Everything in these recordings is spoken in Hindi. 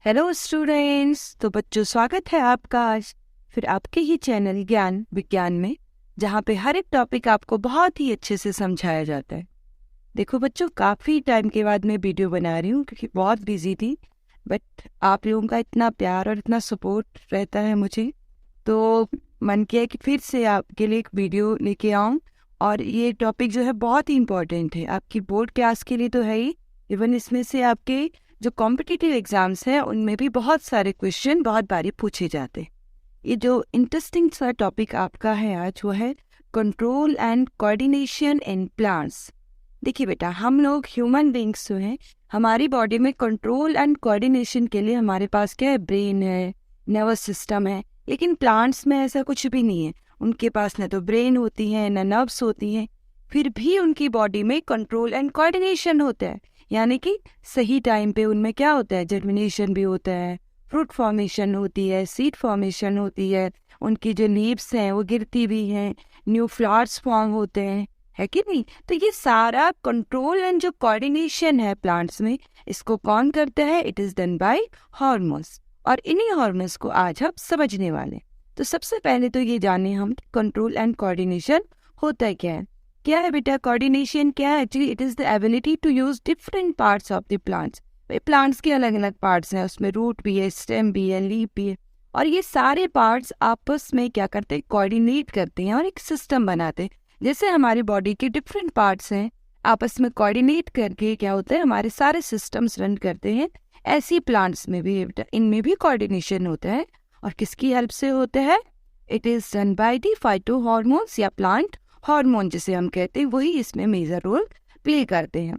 Hello students. तो बच्चों, स्वागत है आपका आज फिर आपके ही चैनल ज्ञान विज्ञान में, जहाँ पे हर एक टॉपिक आपको बहुत ही अच्छे से समझाया जाता है। देखो बच्चों, काफ़ी टाइम के बाद मैं वीडियो बना रही हूँ क्योंकि बहुत बिजी थी, बट आप लोगों का इतना प्यार और इतना सपोर्ट रहता है मुझे, तो मन किया कि फिर से आपके लिए एक वीडियो लेके आऊँ। और ये टॉपिक जो है बहुत ही इम्पोर्टेंट है आपकी बोर्ड क्लास के लिए तो है ही, इवन इसमें से आपके जो कॉम्पिटिटिव एग्जाम्स हैं उनमें भी बहुत सारे क्वेश्चन बहुत बारी पूछे जाते हैं। ये जो इंटरेस्टिंग सा टॉपिक आपका है आज, वो है control and coordination in plants. देखिए बेटा, हम लोग ह्यूमन बींग्स जो हैं, हमारी बॉडी में कंट्रोल एंड कोऑर्डिनेशन के लिए हमारे पास क्या है, ब्रेन है, नर्वस सिस्टम है। लेकिन प्लांट्स में ऐसा कुछ भी नहीं है। उनके पास न तो ब्रेन होती है न नर्व्स होती हैं, फिर भी उनकी बॉडी में कंट्रोल एंड कोऑर्डिनेशन होता है। यानी कि सही टाइम पे उनमें क्या होता है, जर्मिनेशन भी होता है, फ्रूट फॉर्मेशन होती है, सीड फॉर्मेशन होती है, उनकी जो लीव्स हैं वो गिरती भी हैं, न्यू फ्लावर्स फॉर्म होते हैं, है कि नहीं। तो ये सारा कंट्रोल एंड जो कोऑर्डिनेशन है प्लांट्स में, इसको कौन करता है? It is done by hormones. और इन्हीं हार्मोन्स को आज हम समझने वाले। तो सबसे पहले तो ये जाने हम कंट्रोल एंड कोऑर्डिनेशन होता है क्या है बेटा? कोऑर्डिनेशन क्या है? Actually it is the ability to use different parts of the plants. Plants के अलग अलग पार्ट्स हैं, उसमें रूट भी है, स्टेम भी है, लीफ भी है, और ये सारे पार्ट्स आपस में क्या करते हैं, कोऑर्डिनेट करते हैं और एक सिस्टम बनाते हैं। जैसे हमारी बॉडी के डिफरेंट पार्ट्स हैं, आपस में कोऑर्डिनेट करके क्या होता है, हमारे सारे सिस्टम्स रन करते हैं। ऐसी प्लांट्स में भी इनमें भी कोऑर्डिनेशन होता है। और किसकी हेल्प से होता है? It is done by the phyto hormones या प्लांट हार्मोन जिसे हम कहते हैं, वही इसमें मेजर रोल प्ले करते हैं।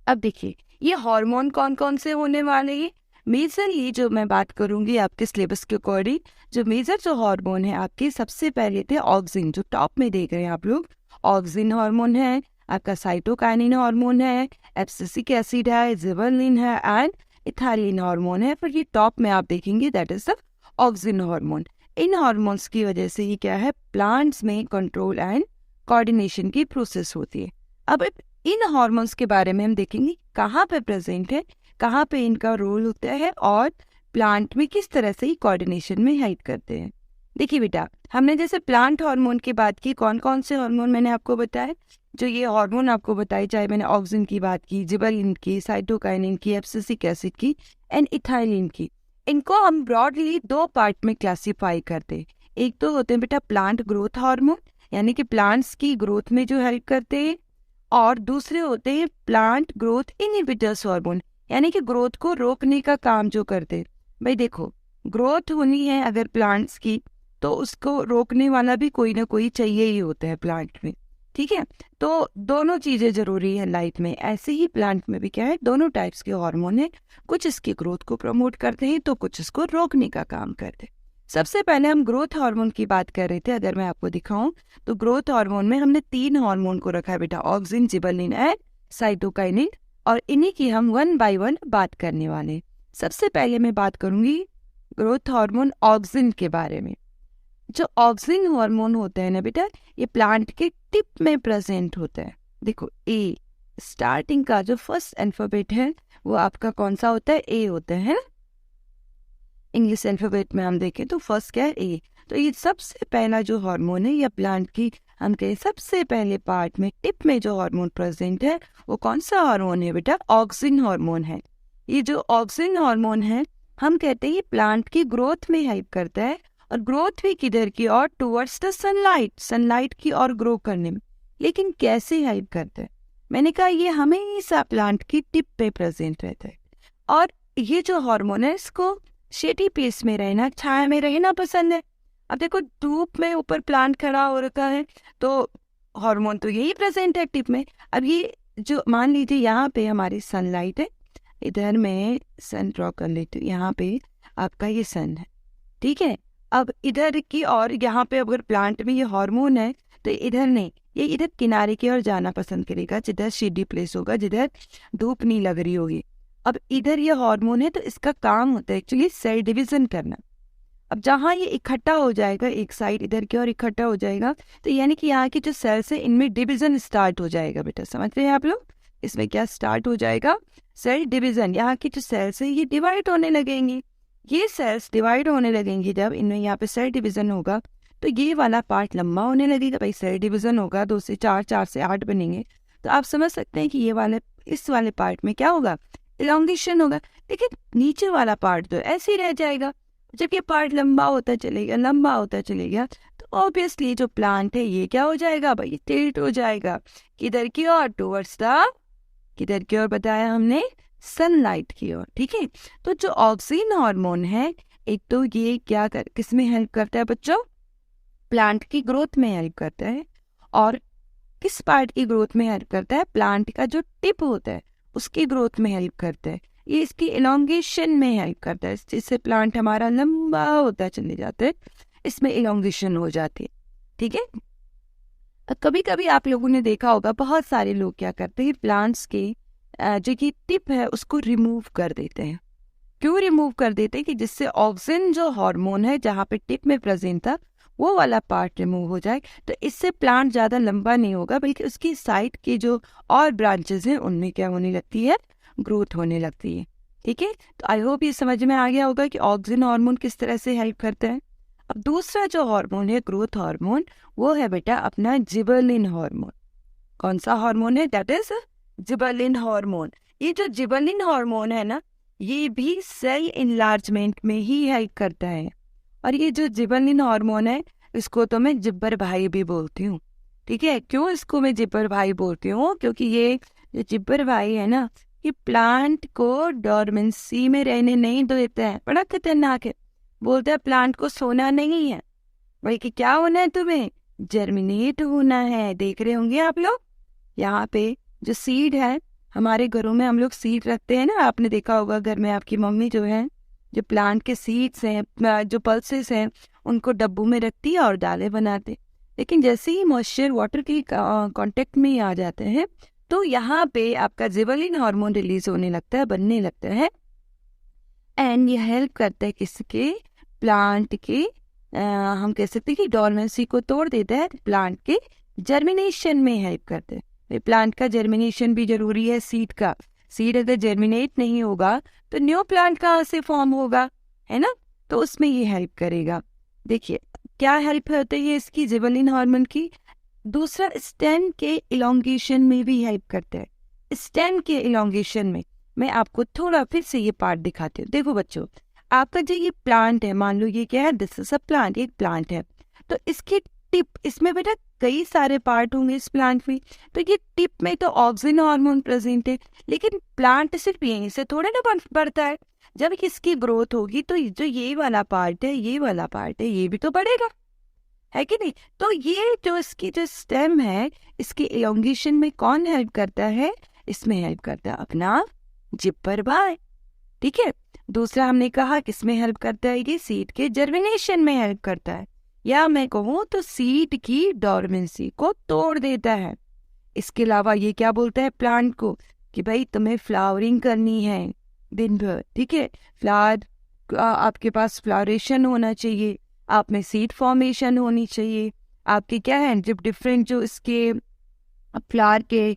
अब देखिए, ये हार्मोन कौन कौन से होने वाले हैं। मेजरली जो मैं बात करूंगी आपके सिलेबस के अकॉर्डिंग, जो मेजर जो हार्मोन है आपके, सबसे पहले थे ऑक्सिन, जो टॉप में देख रहे हैं आप लोग। ऑक्सिन हार्मोन है, आपका साइटोकाइनिन हार्मोन है, एब्सिसिक एसिड है, जिबरलिन है एंड इथाइलिन हार्मोन है। फिर ये टॉप में आप देखेंगे, that is the auxin hormone. In hormones की वजह से ये क्या है, प्लांट्स में कंट्रोल एंड कोऑर्डिनेशन की प्रोसेस होती है। अब इन हार्मोन्स के बारे में हम देखेंगे कहाँ पे प्रेजेंट है, कहाँ पे इनका रोल होता है और प्लांट में किस तरह से ही कोऑर्डिनेशन में हेल्प करते हैं। देखिए बेटा, हमने जैसे प्लांट हार्मोन की बात की, कौन कौन से हार्मोन मैंने आपको बताया, जो ये हार्मोन आपको बताए, चाहे मैंने ऑक्सिन की बात की, जिबरलिन की, साइटोकाइनिन की, एब्सिसिक एसिड की एंड इथाइलिन की। इनको हम ब्रॉडली दो पार्ट में क्लासीफाई करते हैं। एक तो होते हैं बेटा प्लांट ग्रोथ हार्मोन, यानी कि प्लांट्स की ग्रोथ में जो हेल्प करते हैं, और दूसरे होते हैं प्लांट ग्रोथ इनहिबिटर्स हार्मोन, यानी कि ग्रोथ को रोकने का काम जो करते हैं। भाई देखो, ग्रोथ होनी है अगर प्लांट्स की, तो उसको रोकने वाला भी कोई ना कोई चाहिए ही होता है प्लांट में, ठीक है। तो दोनों चीजें जरूरी है लाइफ में। ऐसे ही प्लांट में भी क्या है, दोनों टाइप्स के हार्मोन है, कुछ इसकी ग्रोथ को प्रमोट करते हैं तो कुछ इसको रोकने का काम करते हैं। सबसे पहले हम ग्रोथ हार्मोन की बात कर रहे थे। अगर मैं आपको दिखाऊं तो ग्रोथ हार्मोन में हमने 3 हार्मोन को रखा है बेटा, ऑक्सिन, जिबरलिन एंड साइटोकाइनिन, और इन्हीं की हम 1 बाय 1 बात करने वाले हैं। सबसे पहले मैं बात करूंगी ग्रोथ हार्मोन ऑक्सिन के बारे में। जो ऑक्सिन हार्मोन होता है ना बेटा, ये प्लांट के टिप में प्रेजेंट होता है। देखो, ए स्टार्टिंग का जो फर्स्ट अल्फाबेट है वो आपका कौन सा होता है? ए होता है ना। इंग्लिश अल्फाबेट में हम देखें तो फर्स्ट क्या है? ए। तो ये सबसे पहला जो हार्मोन है, या प्लांट की हम कहें सबसे पहले पार्ट में, टिप में जो हार्मोन प्रेजेंट है, वो कौन सा हार्मोन है बेटा? ऑक्सिन हार्मोन है। ये जो ऑक्सिन हार्मोन है, हम कहते हैं ये प्लांट की ग्रोथ में हेल्प करता है, और ग्रोथ भी किधर की और? टुवर्ड्स द सनलाइट, सनलाइट की और ग्रो करने में। लेकिन कैसे हेल्प करता है? मैंने कहा ये हमेशा प्लांट की टिप पे प्रेजेंट रहता है। और ये जो हार्मोन है, इसको शेडी प्लेस में रहना, छाया में रहना पसंद है। अब देखो, धूप में ऊपर प्लांट खड़ा हो रखा है, तो हार्मोन तो यही प्रेजेंट है टिप में। अब ये जो मान लीजिए यहाँ पे हमारी सनलाइट है, इधर मैं सन ड्रॉ कर लेती हूँ, यहाँ पे आपका ये सन है, ठीक है। अब इधर की और यहाँ पे अगर प्लांट में ये हार्मोन है, तो इधर नहीं, ये इधर किनारे की ओर जाना पसंद करेगा, जिधर शेडी प्लेस होगा, जिधर धूप नहीं लग रही होगी। अब इधर ये हार्मोन है, तो इसका काम होता है एक्चुअली सेल डिवीजन करना। अब जहाँ ये इकट्ठा हो जाएगा, एक साइड इधर की ओर इकट्ठा हो जाएगा, तो यानी कि यहाँ की जो सेल्स है, इनमें डिवीजन स्टार्ट हो जाएगा बेटा। समझ रहे हैं आप लोग? इसमें क्या स्टार्ट हो जाएगा, सेल डिवीजन। यहाँ की जो सेल्स है ये डिवाइड होने लगेंगी। ये सेल्स डिवाइड होने लगेंगी जब इनमें यहाँ पे सेल डिवीजन होगा तो ये वाला पार्ट लंबा होने लगेगा। भाई सेल डिवीजन होगा 2 से 4, 4 से 8 बनेंगे, तो आप समझ सकते हैं कि ये वाले इस वाले पार्ट में क्या होगा, इलोंगेशन होगा। लेकिन नीचे वाला पार्ट तो ऐसे ही रह जाएगा। जब ये पार्ट लंबा होता चलेगा, लंबा होता चलेगा, तो ऑब्वियसली जो प्लांट है ये क्या हो जाएगा भाई, टिल्ट हो जाएगा। किधर की ओर, टुवर्ड्स द, किधर की ओर बताया हमने, सनलाइट की ओर। ठीक है, तो जो ऑक्सीन हार्मोन है, एक तो ये क्या किस में हेल्प करता है बच्चों, प्लांट की ग्रोथ में हेल्प करता है। और किस पार्ट की ग्रोथ में हेल्प करता है, प्लांट का जो टिप होता है उसकी ग्रोथ में हेल्प करता है। ये इसकी इलोंगेशन में हेल्प करता है, जिससे प्लांट हमारा लंबा होता चले जाता है, इसमें इलोंगेशन हो जाती है। ठीक है, कभी कभी आप लोगों ने देखा होगा बहुत सारे लोग क्या करते हैं, प्लांट्स के जो कि टिप है उसको रिमूव कर देते हैं। क्यों रिमूव कर देते हैं, कि जिससे ऑक्सीजन जो हार्मोन है जहाँ पे टिप में प्रेजेंट था वो वाला पार्ट रिमूव हो जाए, तो इससे प्लांट ज़्यादा लंबा नहीं होगा, बल्कि उसकी साइड की जो और ब्रांचेस हैं उनमें क्या होने लगती है, ग्रोथ होने लगती है। ठीक है, तो आई होप ये समझ में आ गया होगा कि ऑक्सीजन हार्मोन किस तरह से हेल्प करता है। अब दूसरा जो हार्मोन है, ग्रोथ हार्मोन, वो है बेटा अपना जिबरलिन हार्मोन। कौन सा हार्मोन है, दैट इज जिबरलिन हार्मोन। ये जो जिबरलिन हार्मोन है ना, ये भी सेल इनलार्जमेंट में ही हेल्प करता है। और ये जो जिबरलिन हार्मोन है, इसको तो मैं जिब्बर भाई भी बोलती हूँ। ठीक है, क्यों इसको मैं जिब्बर भाई बोलती हूँ, क्योंकि ये जो जिब्बर भाई है ना, ये प्लांट को डोरमेंसी में रहने नहीं देता है। बड़ा खतरनाक है, बोलता है प्लांट को सोना नहीं है, बल्कि क्या होना है, तुम्हें जर्मिनेट होना है। देख रहे होंगे आप लोग, यहाँ पे जो सीड है, हमारे घरों में हम लोग सीड रखते हैं ना, आपने देखा होगा घर में आपकी मम्मी जो है, जो प्लांट के सीड्स हैं, जो पल्सेस हैं, उनको डब्बू में रखती है और दालें बनाते। लेकिन जैसे ही मॉइस्चर वाटर के कांटेक्ट में आ जाते हैं, तो यहाँ पे आपका जिबरलिन हार्मोन रिलीज होने लगता है, बनने लगता है। एंड ये हेल्प करता है किसके, प्लांट के, हम कह सकते हैं कि डोरमेंसी को तोड़ देता है, प्लांट के जर्मिनेशन में हेल्प करते हैं। प्लांट का जर्मिनेशन भी जरूरी है, सीड का। सीड अगर जर्मिनेट नहीं होगा तो न्यू प्लांट कहाँ से फॉर्म होगा, है ना, तो उसमें ये हेल्प करेगा। देखिए क्या हेल्प होती है इसकी, जिबरलिन हार्मोन की। दूसरा, स्टेम के इलोंगेशन में भी हेल्प करता है। स्टेम के इलोंगेशन में मैं आपको थोड़ा फिर से ये पार्ट दिखाती हूँ। देखो बच्चों, आपका जो ये प्लांट है, मान लो ये क्या है, दिस इज अ प्लांट, एक प्लांट है, तो इसकी टिप, इसमें बेटा कई सारे पार्ट होंगे इस प्लांट में, तो ये टिप में तो ऑक्सीजन हार्मोन प्रेजेंट है, लेकिन प्लांट सिर्फ यहीं से थोड़े ना बढ़ता है। जब इसकी ग्रोथ होगी तो जो ये वाला पार्ट है, ये वाला पार्ट है, ये भी तो बढ़ेगा, है कि नहीं। तो ये जो इसकी जो स्टेम है, इसके इलोंगेशन में कौन हेल्प करता है, इसमें हेल्प करता है अपना जिब्बर भाई। ठीक है, दूसरा हमने कहा किसमें हेल्प करता है, ये सीड के जर्मिनेशन में हेल्प करता है, या मैं कहूँ तो सीड की डोरमेंसी को तोड़ देता है। इसके अलावा ये क्या बोलता है प्लांट को, कि भाई तुम्हें फ्लावरिंग करनी है दिन भर। ठीक है, फ्लावर आपके पास फ्लावरेशन होना चाहिए, आप में सीड फॉर्मेशन होनी चाहिए। आपके क्या है, जब डिफरेंट जो इसके फ्लावर के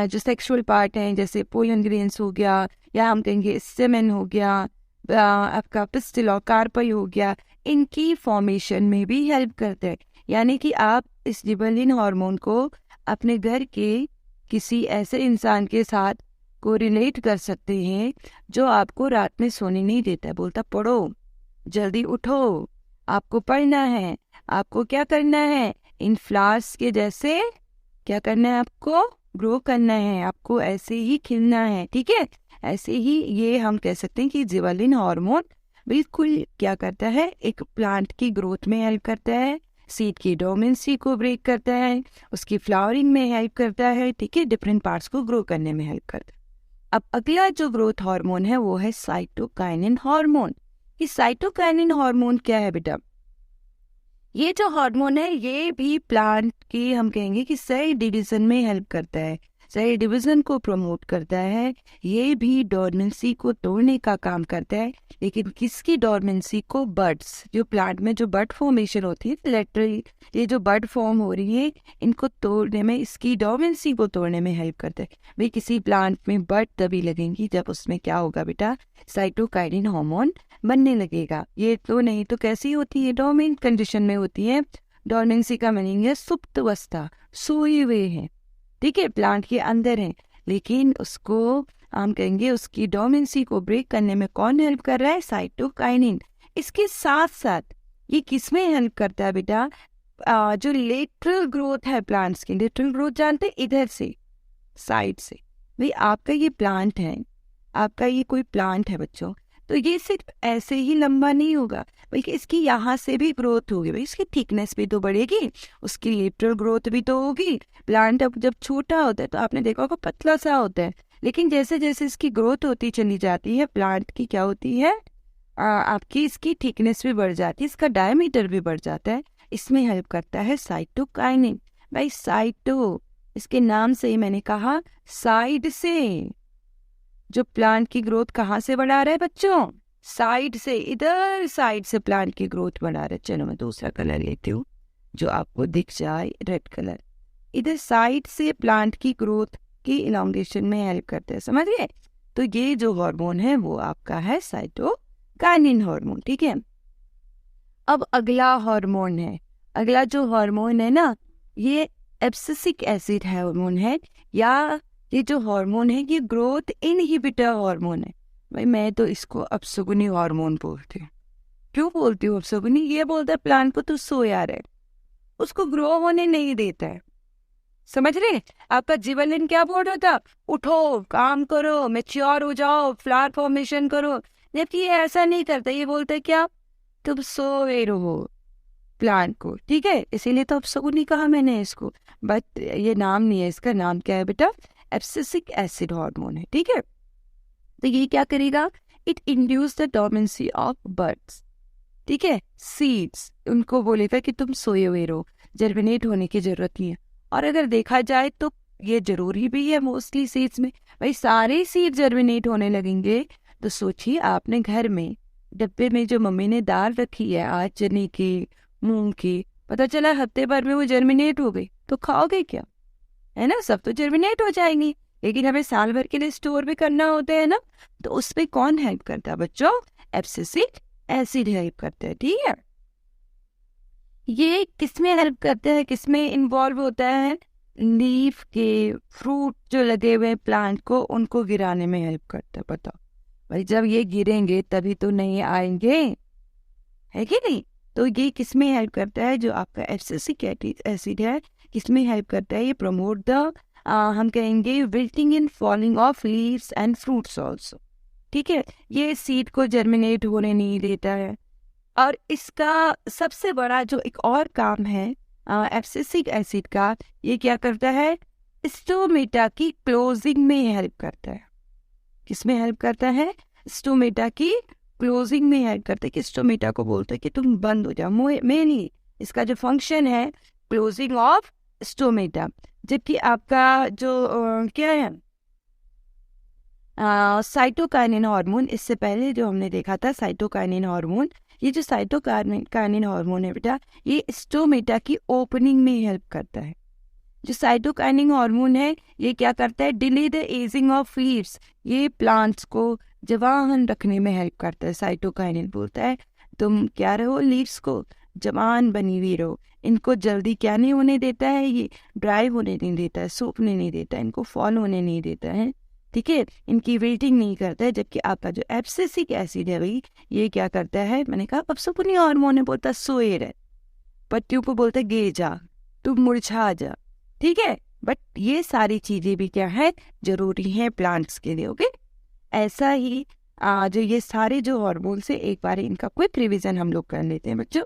जो सेक्सुअल पार्ट हैं, जैसे पोलन ग्रेन्स हो गया, या हम कहेंगे स्टेमन हो गया, आपका पिस्टिल और कार्पल हो गया, इनकी फॉर्मेशन में भी हेल्प करता है। यानी कि आप इस जिबरलिन हार्मोन को अपने घर के किसी ऐसे इंसान के साथ को रिलेट कर सकते हैं जो आपको रात में सोने नहीं देता है, बोलता पढ़ो, जल्दी उठो, आपको पढ़ना है, आपको क्या करना है, इन फ्लावर्स के जैसे क्या करना है, आपको ग्रो करना है, आपको ऐसे ही खिलना है। ठीक है, ऐसे ही ये हम कह सकते हैं कि जिबरलिन हार्मोन बिल्कुल क्या करता है, एक प्लांट की ग्रोथ में हेल्प करता है, सीड की डोमेंसी को ब्रेक करता है, उसकी फ्लावरिंग में हेल्प करता है। ठीक है, डिफरेंट पार्ट्स को ग्रो करने में हेल्प करता है। अब अगला जो ग्रोथ हार्मोन है वो है साइटोकाइनिन हार्मोन। ये साइटोकाइनिन हार्मोन क्या है बेटा, ये जो हार्मोन है ये भी प्लांट की हम कहेंगे कि सेल डिवीजन में हेल्प करता है। सेल डिवीजन को प्रमोट करता है, ये भी डोरमेंसी को तोड़ने का काम करता है। लेकिन किसकी डोरमेंसी को? बर्ड्स। जो प्लांट में जो बर्ड फॉर्मेशन होती है लेटरली, ये जो बर्ड फॉर्म हो रही है इनको तोड़ने में, इसकी डोरमेंसी को तोड़ने में हेल्प करता है। भाई किसी प्लांट में बर्ड तभी लगेंगी जब उसमें क्या होगा बेटा? साइटोकाइनिन हार्मोन बनने लगेगा। ये तो नहीं तो कैसी होती है? डोर्मेंट कंडीशन में होती है। डोरमेंसी का मीनिंग है सुप्त अवस्था, सोए हुए हैं, ठीक है, प्लांट के अंदर है। लेकिन उसको हम कहेंगे उसकी डोरमेंसी को ब्रेक करने में कौन हेल्प कर रहा है? साइटोकाइनिन। इसके साथ साथ ये किसमें हेल्प करता है बेटा? जो लेटरल ग्रोथ है प्लांट्स की। लेटरल ग्रोथ जानते हैं? इधर से, साइड से। भाई आपका ये प्लांट है, आपका ये कोई प्लांट है बच्चों, तो ये सिर्फ ऐसे ही लंबा नहीं होगा बल्कि इसकी यहाँ से भी ग्रोथ होगी। भाई इसकी थिकनेस भी तो बढ़ेगी, उसकी लेटरल ग्रोथ भी तो होगी। प्लांट अब जब छोटा होता है तो आपने देखा होगा पतला सा होता है, लेकिन जैसे जैसे इसकी ग्रोथ होती चली जाती है प्लांट की क्या होती है? आपकी इसकी थिकनेस भी बढ़ जाती है, इसका डायमीटर भी बढ़ जाता है। इसमें हेल्प करता है साइटोकाइनिन। भाई साइटो, इसके नाम से ही मैंने कहा साइड से। जो प्लांट की ग्रोथ कहाँ से बढ़ा रहा है बच्चों? साइड से, इधर साइड से प्लांट की ग्रोथ बढ़ा रहा है। चलो मैं दूसरा कलर लेती हूँ जो आपको दिख जाए, रेड कलर। इधर साइड से प्लांट की ग्रोथ की इलांगेशन में हेल्प करते हैं, समझ गए? तो ये जो हार्मोन है वो आपका है साइटोकाइनिन हार्मोन, ठीक है। अब अगला हार्मोन है, अगला जो हार्मोन है ना, ये एब्सिसिक एसिड हार्मोन है, या ये जो हार्मोन है ये ग्रोथ इनहिबिटर हार्मोन है। भाई मैं तो इसको अपशगुनी हार्मोन बोलती हूँ। क्यों बोलती हूँ अपशगुनी? ये बोलता है प्लांट को तू सो यार है, उसको ग्रो होने नहीं देता है, समझ रहे? आपका जीवलिन क्या बोल रहा था? उठो, काम करो, मैच्योर हो जाओ, फ्लावर फॉर्मेशन करो। जबकि ये ऐसा नहीं करता, ये बोलता है क्या? तुम सोए रहो प्लांट को, ठीक है। इसीलिए तो अपशगुनी कहा मैंने इसको, बट ये नाम नहीं है इसका। नाम क्या है बेटा? एब्सिसिक एसिड हार्मोन है, ठीक है। तो ये क्या करेगा? It induce the dormancy of birds, ठीक है। सीड्स, उनको बोलेगा कि तुम सोए हुए रहो, जर्मिनेट होने की जरूरत नहीं है। और अगर देखा जाए तो ये जरूरी भी है मोस्टली सीड्स में। भाई सारे सीड जर्मिनेट होने लगेंगे तो सोचिए आपने घर में डब्बे में जो मम्मी ने दाल रखी है आज चने की, मूंग की, पता चला हफ्ते भर में वो जर्मिनेट हो गई, तो खाओगे क्या? है ना, सब तो जर्मिनेट हो जाएंगी। लेकिन हमें साल भर के लिए स्टोर भी करना होता है ना, तो उस पे कौन हेल्प करता है बच्चों? एब्सिसिक एसिड हेल्प करता है, ठीक है। ये किसमें हेल्प करता है, किसमें इन्वॉल्व होता है? लीफ के फ्रूट जो लगे हुए प्लांट को, उनको गिराने में हेल्प करता है। बताओ भाई, जब ये गिरेंगे तभी तो नहीं आएंगे, है कि नहीं? तो ये किसमें हेल्प करता है? जो आपका एब्सिसिक एसिड है, किसमें हेल्प करता है? ये प्रमोट द हम कहेंगे wilting in falling of leaves and fruits also, ठीक है। ये सीड को जर्मिनेट होने नहीं देता है। और इसका सबसे बड़ा जो एक और काम है एब्सिसिक एसिड का, ये क्या करता है? स्टोमेटा की क्लोजिंग में हेल्प करता है। किसमें हेल्प करता है? स्टोमेटा की क्लोजिंग में हेल्प करता है। कि स्टोमेटा को बोलते हैं कि तुम बंद हो जाओ। मेनली इसका जो फंक्शन है क्लोजिंग ऑफ स्टोमेटा। जबकि आपका जो क्या है साइटोकाइनिन हार्मोन, इससे पहले जो हमने देखा था साइटोकाइनिन हार्मोन, ये जो साइटोकाइनिन हार्मोन है बेटा, ये स्टोमेटा की ओपनिंग में हेल्प करता है। जो साइटोकाइनिन हार्मोन है ये क्या करता है? Delay the ageing of leaves. ये प्लांट्स को जवान रखने में हेल्प करता है। साइटोकाइनिन बोलता है तुम क्या रहो, लीव्स को जवान बनी हुई रहो, इनको जल्दी क्या नहीं होने देता है? ये ड्राई होने नहीं देता है, सूखने नहीं देता है, इनको फॉल होने नहीं देता है, ठीक है। इनकी वेटिंग नहीं करता है। जबकि आपका जो एब्सिसिक एसिड है भाई, ये क्या करता है? मैंने कहा अपशगुनी हार्मोन है, बोलता सोए रहे, पत्तियों को बोलता गे जा, तुम मुरझा जा, ठीक है। बट ये सारी चीजें भी क्या है? जरूरी है प्लांट्स के लिए, ओके। ऐसा ही जो ये सारे जो हार्मोन्स है, एक बार इनका क्विक रिवीजन हम लोग कर लेते हैं बच्चों।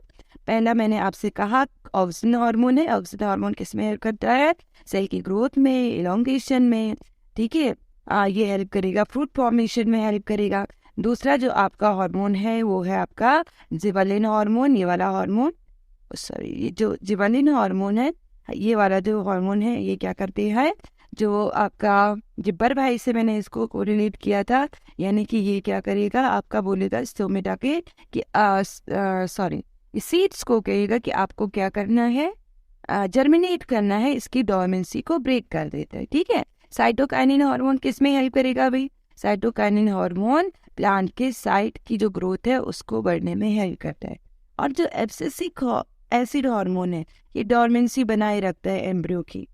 पहला मैंने आपसे कहा ऑक्सीजन हार्मोन है। ऑक्सीजन हार्मोन किसमें हेल्प करता है? सेल की ग्रोथ में, इलोंगेशन में, ठीक है। ये हेल्प करेगा, फ्रूट फॉर्मेशन में हेल्प करेगा। दूसरा जो आपका हार्मोन है वो है आपका जिबरेलिन हार्मोन। ये वाला हार्मोन, सॉरी, ये जो जिबरेलिन हार्मोन है, ये वाला जो हार्मोन है, ये क्या करते हैं? जो आपका जिब्बर भाई से मैंने इसको कोरिलेट किया था, यानी कि ये क्या करेगा, आपका बोलेगा स्टोमेटा के कि सॉरी, सीड्स को कहेगा कि आपको क्या करना है, जर्मिनेट करना है, इसकी डोर्मेंसी को ब्रेक कर देता है। ठीक है। साइटोकाइनिन हार्मोन किस में हेल्प करेगा भाई? साइटोकाइनिन हार्मोन प्लांट के साइट की जो ग्रोथ है उसको बढ़ने में हेल्प करता है। और जो एब्सिसिक एसिड हार्मोन है, ये डोर्मेंसी बनाए रखता है एम्ब्रियो की।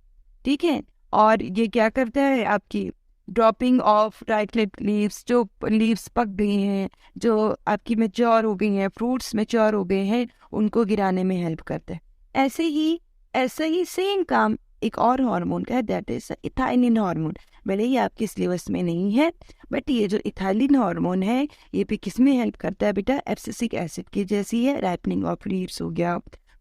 ठीक है। और ये क्या करता है, आपकी ड्रॉपिंग ऑफ राइट लीव्स, जो लीव्स पक गई हैं, जो आपकी मैच्योर हो गई हैं, फ्रूट्स मैच्योर हो गए हैं, उनको गिराने में हेल्प करता है। ऐसे ही सेम काम एक और हार्मोन का है, दैट इज इथाइलिन हार्मोन। भले ही आपके सिलेबस में नहीं है, बट ये जो इथाइलिन हार्मोन है ये भी किस में हेल्प करता है बेटा? एब्सिसिक एसिड की जैसी है, राइपनिंग ऑफ लीव्स हो गया,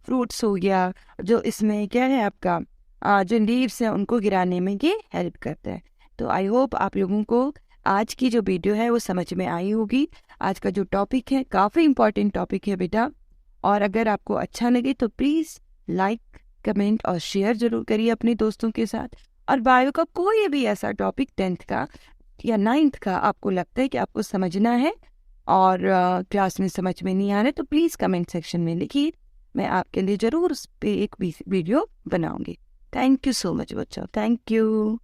फ्रूट्स हो गया, जो इसमें क्या है आपका जो लीव्स हैं उनको गिराने में ये हेल्प करता है। तो आई होप आप लोगों को आज की जो वीडियो है वो समझ में आई होगी। आज का जो टॉपिक है काफ़ी इम्पोर्टेंट टॉपिक है बेटा, और अगर आपको अच्छा लगे तो प्लीज़ लाइक, कमेंट और शेयर जरूर करिए अपने दोस्तों के साथ। और बायो का कोई भी ऐसा टॉपिक 10th का या 9th का आपको लगता है कि आपको समझना है और क्लास में समझ में नहीं आ रहा है, तो प्लीज़ कमेंट सेक्शन में लिखिए, मैं आपके लिए ज़रूर उस पर एक वीडियो बनाऊंगी। थैंक यू सो मच बच्चों, थैंक यू।